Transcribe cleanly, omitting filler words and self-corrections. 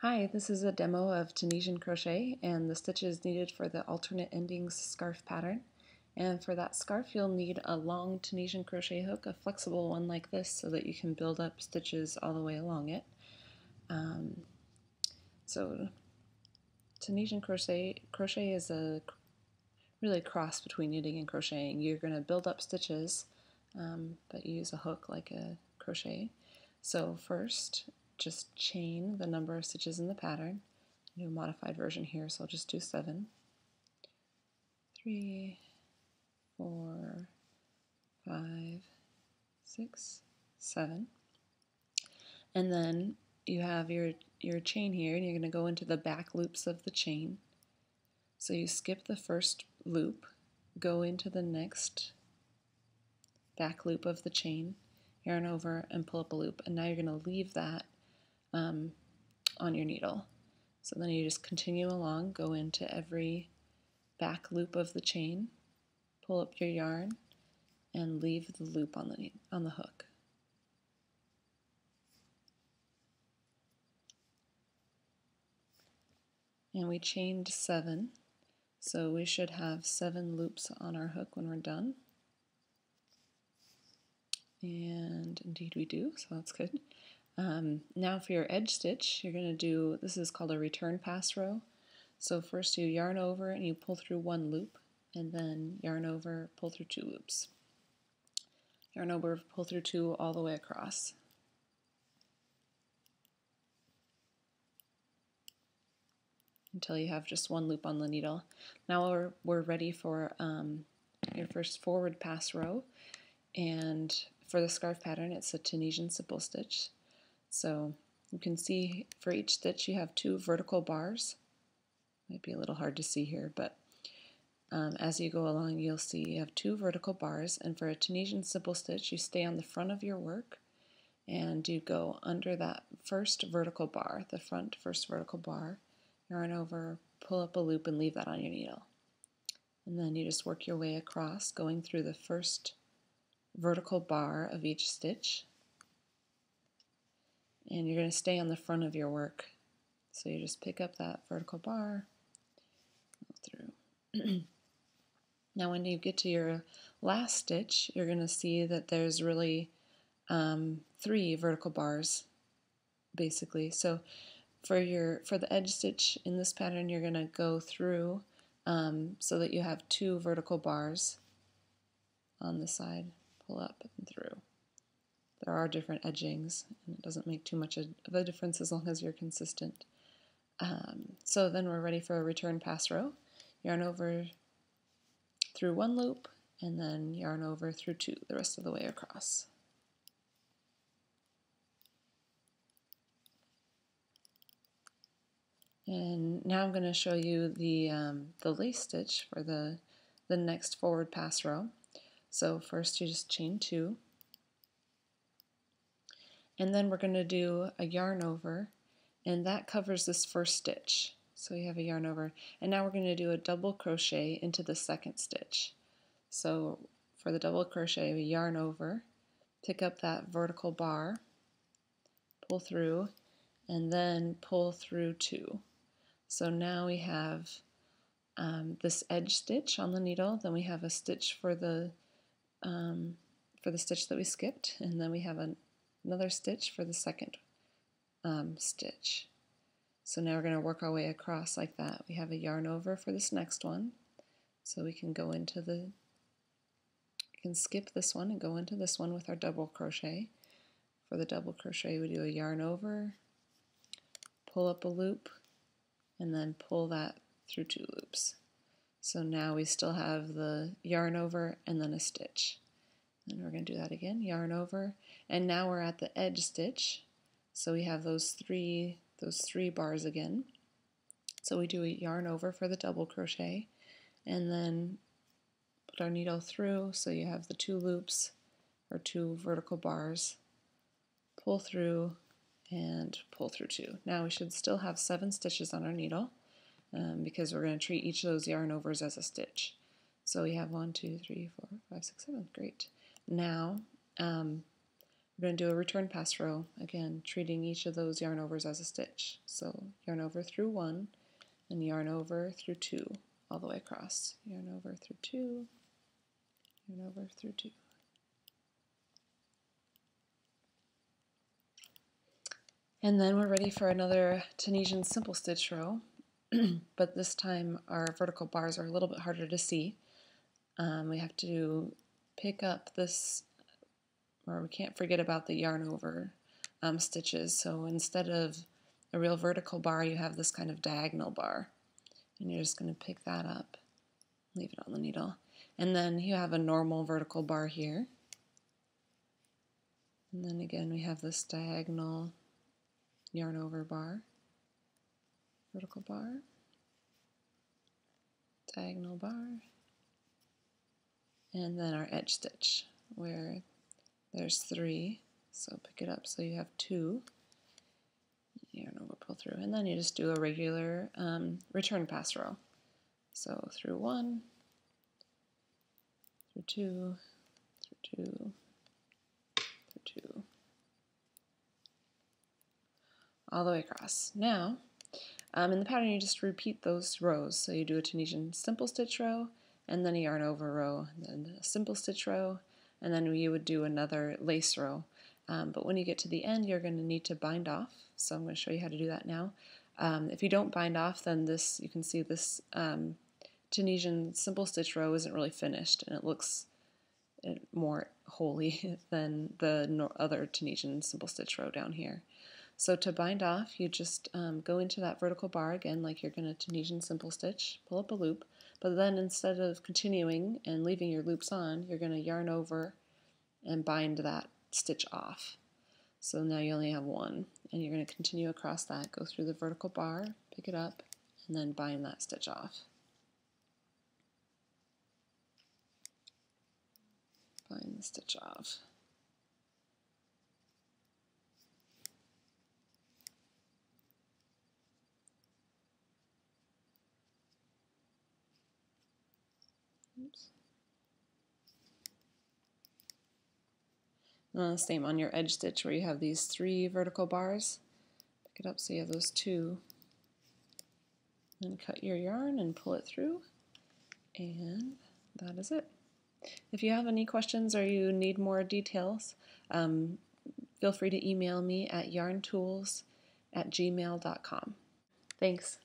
Hi, this is a demo of Tunisian crochet and the stitches needed for the alternate endings scarf pattern. And for that scarf you'll need a long Tunisian crochet hook, a flexible one like this, so that you can build up stitches all the way along it. So Tunisian crochet is a really cross between knitting and crocheting. You're going to build up stitches, but you use a hook like a crochet. So first, just chain the number of stitches in the pattern. I do a modified version here, so I'll just do 7. 3, 4, 5, 6, 7. And then you have your chain here, and you're going to go into the back loops of the chain. So you skip the first loop, go into the next back loop of the chain, yarn over and pull up a loop, and now you're going to leave that on your needle. So then you just continue along, go into every back loop of the chain, pull up your yarn, and leave the loop on the hook. And we chained 7, so we should have 7 loops on our hook when we're done. And indeed we do, so that's good. Now for your edge stitch, you're going to do, this is called a return pass row. So first you yarn over and you pull through 1 loop, and then yarn over, pull through 2 loops. Yarn over, pull through 2 all the way across. Until you have just 1 loop on the needle. Now we're ready for your first forward pass row, and for the scarf pattern it's a Tunisian simple stitch. So you can see for each stitch you have 2 vertical bars. Might be a little hard to see here, but as you go along you'll see you have 2 vertical bars, and for a Tunisian simple stitch you stay on the front of your work and you go under that first vertical bar, the first vertical bar, yarn over, pull up a loop and leave that on your needle. And then you just work your way across, going through the first vertical bar of each stitch. And you're going to stay on the front of your work. So you just pick up that vertical bar, go through. Now when you get to your last stitch, you're going to see that there's really 3 vertical bars, basically. So for the edge stitch in this pattern, you're going to go through so that you have 2 vertical bars on the side, pull up and through. There are different edgings, and it doesn't make too much of a difference as long as you're consistent. So then we're ready for a return pass row. Yarn over through 1 loop, and then yarn over through 2 the rest of the way across. And now I'm going to show you the lace stitch for the next forward pass row. So first you just chain 2, and then we're going to do a yarn over, and that covers this first stitch. So you have a yarn over, and now we're going to do a double crochet into the second stitch. So for the double crochet, we yarn over, pick up that vertical bar, pull through, and then pull through 2. So now we have this edge stitch on the needle, then we have a stitch for the stitch that we skipped, and then we have another stitch for the second stitch. So now we're going to work our way across like that. We have a yarn over for this next one, so we can go into we can skip this one and go into this one with our double crochet. For the double crochet we do a yarn over, pull up a loop, and then pull that through 2 loops. So now we still have the yarn over and then a stitch. And we're going to do that again, yarn over, and now we're at the edge stitch. So we have those three bars again. So we do a yarn over for the double crochet, and then put our needle through, so you have the 2 loops or 2 vertical bars, pull through, and pull through 2. Now we should still have 7 stitches on our needle because we're going to treat each of those yarn overs as a stitch. So we have 1, 2, 3, 4, 5, 6, 7. Great. Now we're going to do a return pass row, again treating each of those yarn overs as a stitch. So yarn over through 1 and yarn over through 2 all the way across. Yarn over through 2, yarn over through 2. And then we're ready for another Tunisian simple stitch row, but this time our vertical bars are a little bit harder to see. We have to pick up this, or we can't forget about the yarn over stitches. So instead of a real vertical bar, you have this kind of diagonal bar, and you're just going to pick that up, leave it on the needle, and then you have a normal vertical bar here, and then again we have this diagonal yarn over bar, vertical bar, diagonal bar, and then our edge stitch where there's 3, so pick it up so you have 2, yarn over, pull through, and then you just do a regular return pass row. So through 1, through 2, through 2, through 2, all the way across. Now, in the pattern you just repeat those rows. So you do a Tunisian simple stitch row, and then a yarn over row, and then a simple stitch row, and then you would do another lace row. But when you get to the end, you're going to need to bind off. So I'm going to show you how to do that now. If you don't bind off, then this, you can see this Tunisian simple stitch row isn't really finished, and it looks more holy than the other Tunisian simple stitch row down here. So to bind off, you just go into that vertical bar again like you're going to Tunisian simple stitch, pull up a loop, but then instead of continuing and leaving your loops on, you're going to yarn over and bind that stitch off. So now you only have 1, and you're going to continue across that, go through the vertical bar, pick it up, and then bind that stitch off. Bind the stitch off. Oops. Same on your edge stitch where you have these 3 vertical bars. Pick it up so you have those 2. Then cut your yarn and pull it through, and that is it. If you have any questions or you need more details, feel free to email me at yarntools@gmail.com. Thanks.